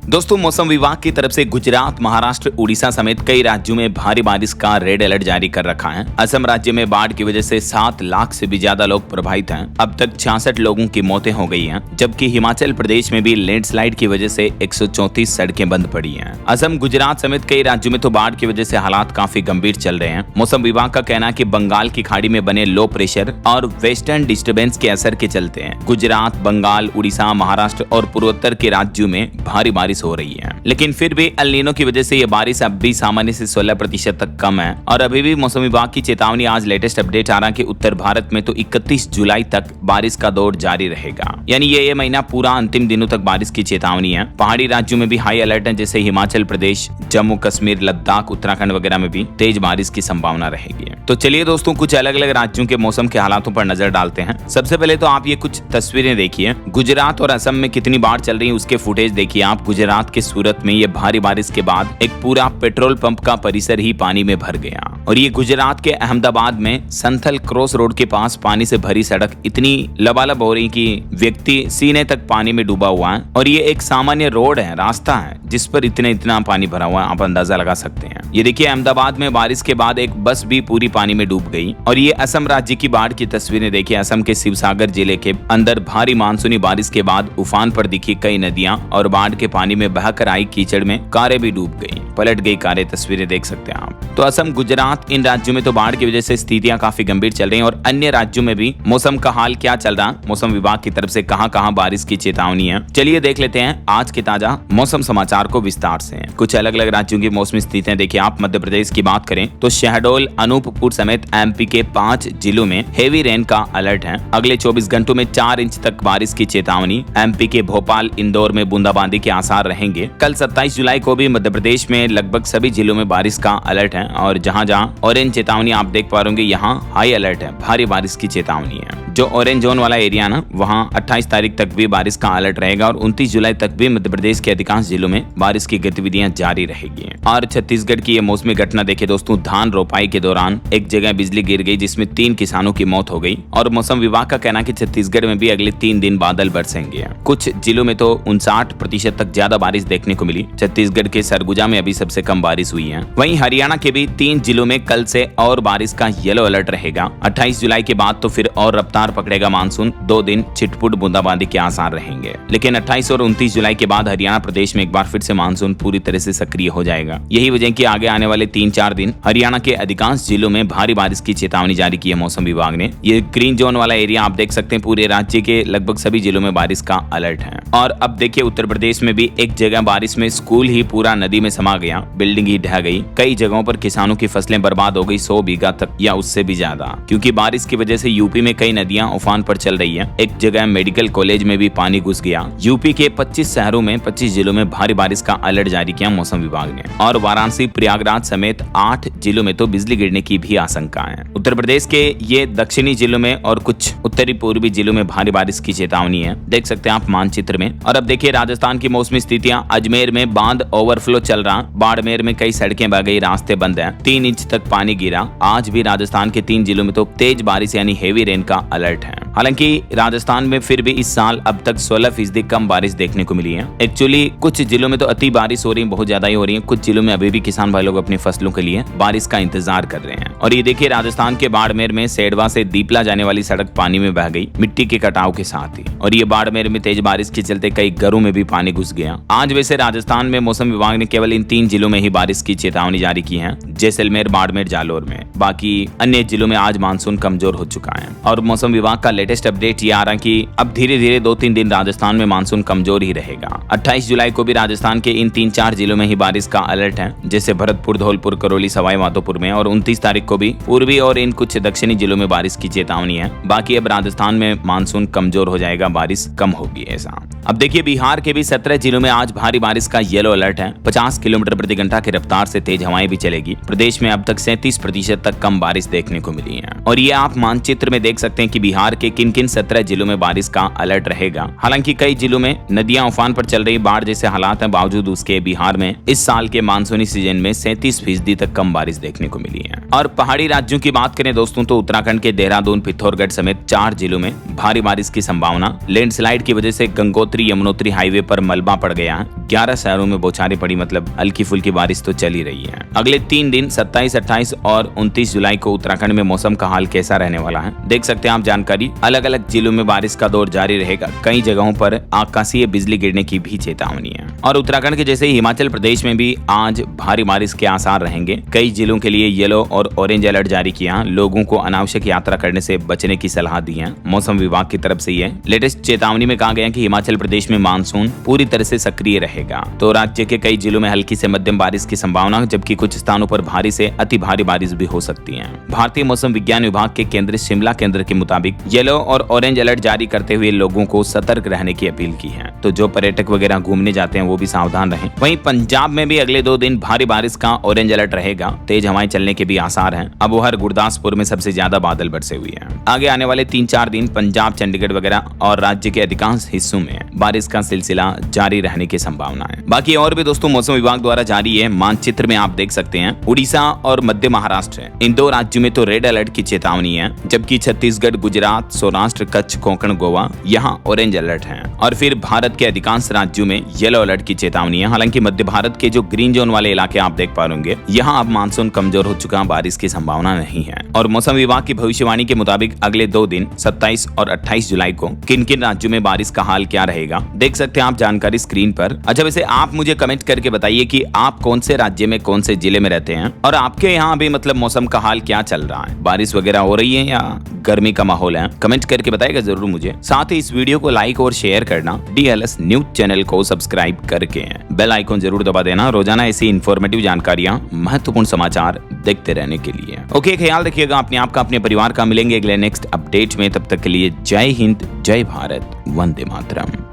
दोस्तों, मौसम विभाग की तरफ से गुजरात, महाराष्ट्र, उड़ीसा समेत कई राज्यों में भारी बारिश का रेड अलर्ट जारी कर रखा है। असम राज्य में बाढ़ की वजह से 7 लाख से भी ज्यादा लोग प्रभावित हैं। अब तक 66 लोगों की मौतें हो गई हैं, जबकि हिमाचल प्रदेश में भी लैंडस्लाइड की वजह से 134 सड़कें बंद पड़ी हैं। असम, गुजरात समेत कई राज्यों में तो बाढ़ की वजह से हालात काफी गंभीर चल रहे हैं। मौसम विभाग का कहना है कि बंगाल की खाड़ी में बने लो प्रेशर और वेस्टर्न डिस्टर्बेंस के असर के चलते गुजरात, बंगाल, उड़ीसा, महाराष्ट्र और पूर्वोत्तर के राज्यों में भारी बारिश हो रही है। लेकिन फिर भी एल नीनो की वजह से ये बारिश अब भी सामान्य से 16% तक कम है। और अभी भी मौसम विभाग की चेतावनी, आज लेटेस्ट अपडेट आ रहा है कि उत्तर भारत में तो 31 जुलाई तक बारिश का दौर जारी रहेगा। यानी ये महीना पूरा अंतिम दिनों तक बारिश की चेतावनी है। पहाड़ी राज्यों में भी हाई अलर्ट है, जैसे हिमाचल प्रदेश, जम्मू कश्मीर, लद्दाख, उत्तराखंड वगैरह में भी तेज बारिश की संभावना रहेगी। तो चलिए दोस्तों, कुछ अलग अलग राज्यों के मौसम के हालातों पर नजर डालते हैं। सबसे पहले तो आप ये कुछ तस्वीरें देखिए। गुजरात और असम में कितनी बाढ़ चल रही है उसके फुटेज देखिए आप। गुजरात के सूरत में ये भारी बारिश के बाद एक पूरा पेट्रोल पंप का परिसर ही पानी में भर गया। और ये गुजरात के अहमदाबाद में संथल क्रॉस रोड के पास पानी से भरी सड़क इतनी लबालब हो रही कि व्यक्ति सीने तक पानी में डूबा हुआ है। और ये एक सामान्य रोड है, रास्ता है, जिस पर इतना पानी भरा हुआ है, आप अंदाजा लगा सकते हैं। ये देखिए, अहमदाबाद में बारिश के बाद एक बस भी पूरी पानी में डूब गई। और ये असम राज्य की बाढ़ की तस्वीरें देखिए। असम के शिवसागर जिले के अंदर भारी मानसूनी बारिश के बाद उफान पर दिखी कई नदियां और बाढ़ के पानी में बहकर आई कीचड़ में कारें भी डूब गई, पलट गई कारें। तस्वीरें देख सकते हैं आप। तो असम, गुजरात, इन राज्यों में तो बाढ़ की वजह से स्थितियां काफी गंभीर चल रही हैं। और अन्य राज्यों में भी मौसम का हाल क्या चल रहा है, मौसम विभाग की तरफ से कहां-कहां बारिश की चेतावनी है, चलिए देख लेते हैं आज के ताजा मौसम समाचार को विस्तार से। कुछ अलग अलग राज्यों की मौसमी स्थितियां देखिए आप। मध्य प्रदेश की बात करें तो शहडोल, अनूपपुर समेत एमपी के 5 जिलों में हेवी रेन का अलर्ट है। अगले 24 घंटों में 4 इंच तक बारिश की चेतावनी। एमपी के भोपाल, इंदौर में बूंदाबांदी के आसार रहेंगे। कल 27 जुलाई को भी मध्य प्रदेश में लगभग सभी जिलों में बारिश का अलर्ट है। और जहां ऑरेंज चेतावनी आप देख पा रहे यहाँ हाई अलर्ट है, भारी बारिश की चेतावनी है। जो ऑरेंज जोन वाला एरिया ना, वहाँ 28 तारीख तक भी बारिश का अलर्ट रहेगा। और 29 जुलाई तक भी मध्य प्रदेश के अधिकांश जिलों में बारिश की गतिविधियां जारी रहेगी। और छत्तीसगढ़ की ये मौसमी घटना देखिए दोस्तों। धान रोपाई के दौरान एक जगह बिजली गिर गई, जिसमें 3 किसानों की मौत हो गई। और मौसम विभाग का कहना है कि छत्तीसगढ़ में भी अगले 3 दिन बादल बरसेंगे। कुछ जिलों में तो 59% तक ज्यादा बारिश देखने को मिली। छत्तीसगढ़ के सरगुजा में अभी सबसे कम बारिश हुई है। वहीं हरियाणा के भी 3 जिलों में कल से और बारिश का येलो अलर्ट रहेगा। 28 जुलाई के बाद तो फिर और रफ्तार पकड़ेगा मानसून। 2 दिन छिटपुट बूंदाबांदी के आसार रहेंगे। लेकिन 28 और 29 जुलाई के बाद हरियाणा प्रदेश में एक बार फिर से मानसून पूरी तरह से सक्रिय हो जाएगा। यही वजह कि आगे आने वाले 3-4 दिन हरियाणा के अधिकांश जिलों में भारी बारिश की चेतावनी जारी की है मौसम विभाग ने। ये ग्रीन जोन वाला एरिया आप देख सकते हैं। पूरे राज्य के लगभग सभी जिलों में बारिश का अलर्ट है। और अब देखिए, उत्तर प्रदेश में भी एक जगह बारिश में स्कूल ही पूरा नदी में समा गया, बिल्डिंग ही ढह गई। कई जगहों पर किसानों की फसलें बर्बाद हो गई, 100 बीघा तक या उससे भी ज्यादा। क्योंकि बारिश की वजह से यूपी में कई नदियां उफान पर चल रही है। एक जगह मेडिकल कॉलेज में भी पानी घुस गया। यूपी के 25 शहरों में 25 जिलों में भारी बारिश का अलर्ट जारी किया मौसम विभाग ने। और वाराणसी, प्रयागराज समेत 8 जिलों में तो बिजली गिरने की भी आशंका है। उत्तर प्रदेश के ये दक्षिणी जिलों में और कुछ उत्तरी पूर्वी जिलों में भारी बारिश की चेतावनी है, देख सकते हैं आप मानचित्र में। और अब देखिए राजस्थान की मौसमी स्थितियां। अजमेर में बांध ओवरफ्लो चल रहा। बाड़मेर में कई सड़कें बह गई, रास्ते बंद हैं। 3 इंच तक पानी गिरा। आज भी राजस्थान के 3 जिलों में तो तेज बारिश यानी हेवी रेन का अलर्ट है। हालांकि राजस्थान में फिर भी इस साल अब तक 16% कम बारिश देखने को मिली है। एक्चुअली कुछ जिलों में तो अति बारिश हो रही है, बहुत ज्यादा ही हो रही है। कुछ जिलों में अभी भी किसान भाई लोग अपनी फसलों के लिए बारिश का इंतजार कर रहे हैं। और ये देखिए, राजस्थान के बाड़मेर में सेडवा से दीपला जाने वाली सड़क पानी में बह गई, मिट्टी के कटाव के साथ ही। और ये बाड़मेर में तेज बारिश के चलते कई घरों में भी पानी घुस गया। आज वैसे राजस्थान में मौसम विभाग ने केवल इन 3 जिलों में ही बारिश की चेतावनी जारी की है, जैसलमेर, बाड़मेर, जालोर में। बाकी अन्य जिलों में आज मानसून कमजोर हो चुका है। और मौसम विभाग का लेटेस्ट अपडेट ये आ रहा है कि अब धीरे धीरे 2-3 दिन राजस्थान में मानसून कमजोर ही रहेगा। 28 जुलाई को भी राजस्थान के इन 3-4 जिलों में ही बारिश का अलर्ट है, जैसे भरतपुर, धौलपुर, करौली, सवाई माधोपुर में। और 29 तारीख को भी पूर्वी और इन कुछ दक्षिणी जिलों में बारिश की चेतावनी है। बाकी अब राजस्थान में मानसून कमजोर हो जाएगा, बारिश कम होगी ऐसा। अब देखिए, बिहार के भी 17 जिलों में आज भारी बारिश का येलो अलर्ट है। 50 किलोमीटर प्रति घंटा की रफ्तार से तेज हवाएं भी चलेगी। प्रदेश में अब तक 37% तक कम बारिश देखने को मिली है। और ये आप मानचित्र में देख सकते हैं कि बिहार के लिए किन किन 17 जिलों में बारिश का अलर्ट रहेगा। हालांकि कई जिलों में नदियां उफान पर चल रही, बाढ़ जैसे हालात हैं, बावजूद उसके बिहार में इस साल के मानसूनी सीजन में 37% तक कम बारिश देखने को मिली है। और पहाड़ी राज्यों की बात करें दोस्तों तो उत्तराखंड के देहरादून, पिथौरागढ़ समेत 4 जिलों में भारी बारिश की संभावना। लैंडस्लाइड की वजह से गंगोत्री यमुनोत्री हाईवे पर मलबा पड़ गया है। 11 शहरों में बौछारें पड़ी, मतलब हल्की फुल्की बारिश तो चल ही रही है। अगले 3 दिन 27, 28 और 29 जुलाई को उत्तराखंड में मौसम का हाल कैसा रहने वाला है देख सकते हैं आप जानकारी। अलग अलग जिलों में बारिश का दौर जारी रहेगा। कई जगहों पर आकाशीय बिजली गिरने की भी चेतावनी है। और उत्तराखंड के जैसे हिमाचल प्रदेश में भी आज भारी बारिश के आसार रहेंगे। कई जिलों के लिए येलो और ऑरेंज अलर्ट जारी किया। लोगों को अनावश्यक यात्रा करने से बचने की सलाह दी है मौसम विभाग की तरफ से। ये लेटेस्ट चेतावनी में कहा गया कि हिमाचल प्रदेश में मानसून पूरी तरह से सक्रिय रहेगा। तो राज्य के कई जिलों में हल्की से मध्यम बारिश की संभावना, जबकि कुछ स्थानों पर भारी से अति भारी बारिश भी हो सकती है। भारतीय मौसम विज्ञान विभाग के केंद्र शिमला केंद्र के मुताबिक येलो और ऑरेंज अलर्ट जारी करते हुए लोगों को सतर्क रहने की अपील की है। तो जो पर्यटक वगैरह घूमने जाते हैं वो भी सावधान रहें। वहीं पंजाब में भी अगले 2 दिन भारी बारिश का ऑरेंज अलर्ट रहेगा। तेज हवाएं चलने के भी आसार हैं। अबोहर, गुरदासपुर में सबसे ज्यादा बादल बरसे हुए हैं। आगे आने वाले 3-4 दिन पंजाब, चंडीगढ़ वगैरह और राज्य के अधिकांश हिस्सों में बारिश का सिलसिला जारी रहने की संभावना है। बाकी और भी दोस्तों मौसम विभाग द्वारा जारी है मानचित्र में आप देख सकते हैं उड़ीसा और मध्य महाराष्ट्र, इन 2 राज्यों में तो रेड अलर्ट की चेतावनी है, जबकि छत्तीसगढ़, गुजरात, सौराष्ट्र, कच्छ, कोंकण, गोवा यहाँ ऑरेंज अलर्ट है। और फिर भारत के अधिकांश राज्यों में येलो अलर्ट की चेतावनी है। हालांकि मध्य भारत के जो ग्रीन जोन वाले इलाके आप देख पा रहे, यहाँ अब मानसून कमजोर हो चुका, बारिश की संभावना नहीं है। और मौसम विभाग की भविष्यवाणी के मुताबिक अगले 2 दिन 27 और 28 जुलाई को किन किन राज्यों में बारिश का हाल क्या रहेगा देख सकते हैं आप जानकारी स्क्रीन पर। अच्छा, वैसे आप मुझे कमेंट करके बताइए कि आप कौन से राज्य में, कौन से जिले में रहते हैं और आपके यहाँ भी मतलब मौसम का हाल क्या चल रहा है, बारिश वगैरह हो रही है या गर्मी का माहौल है। कमेंट करके बताइएगा जरूर मुझे। साथ ही इस वीडियो को लाइक और शेयर करना, DLS न्यूज चैनल को सब्सक्राइब करके बेल आइकन जरूर दबा देना रोजाना ऐसी इंफॉर्मेटिव जानकारियां, महत्वपूर्ण समाचार देखते रहने के लिए। ओके, ख्याल रखिएगा अपने आप का, अपने परिवार का। मिलेंगे अगले नेक्स्ट अपडेट में, तब तक के लिए जय हिंद, जय भारत, वंदे मातरम।